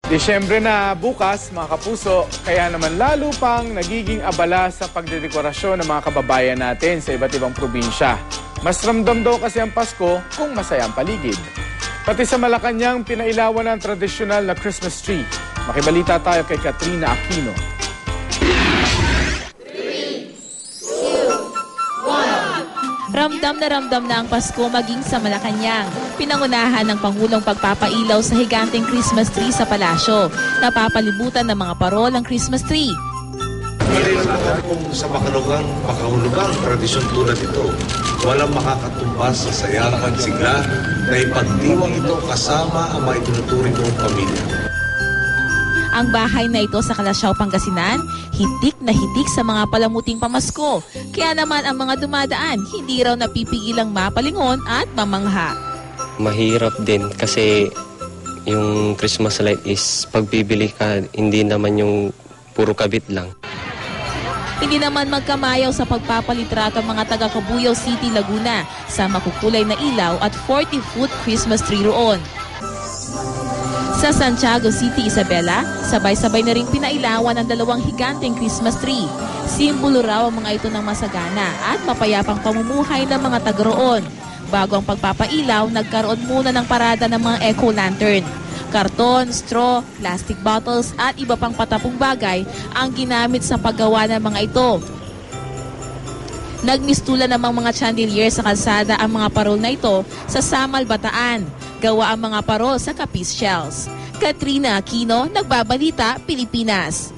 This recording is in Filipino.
Disyembre na bukas, mga kapuso, kaya naman lalo pang nagiging abala sa pagdedekorasyon ng mga kababayan natin sa iba't ibang probinsya. Mas ramdam daw kasi ang Pasko kung masaya ang paligid. Pati sa Malacanang, pinailawan ng tradisyonal na Christmas tree. Makibalita tayo kay Katrina Aquino. Ramdam na ang Pasko maging sa Malacanang. Pinangunahan ng Pangulong pagpapailaw sa higanteng Christmas tree sa palasyo. Napapalibutan ng mga parol ang Christmas tree. Malinaw kung sa makahulugang tradisyon tulad ito, walang makakatumbas sa saya at sigla na ipagdiwang ito kasama ang mga itinuturing kong pamilya. Ang bahay na ito sa Kalasyaw, Pangasinan, hitik na hitik sa mga palamuting pamasko. Kaya naman ang mga dumadaan, hindi raw napipigilang mapalingon at mamangha. Mahirap din kasi yung Christmas light is pagbibili ka, hindi naman yung puro kabit lang. Hindi naman magkamayaw sa pagpapalitrato ang mga taga Cabuyao City, Laguna sa makukulay na ilaw at 40-foot Christmas tree roon. Sa Santiago City, Isabela, sabay-sabay na rin pinailawan ang dalawang higanteng Christmas tree. Simbolo raw ang mga ito ng masagana at mapayapang pamumuhay ng mga taga roon. Bago ang pagpapailaw, nagkaroon muna ng parada ng mga eco-lantern. Karton, straw, plastic bottles at iba pang patapong bagay ang ginamit sa paggawa ng mga ito. Nagmistula namang mga chandelier sa kalsada ang mga parol na ito sa Samal, Bataan. Gawa ang mga parol sa Capiz Shells. Katrina Aquino, Nagbabalita, Pilipinas.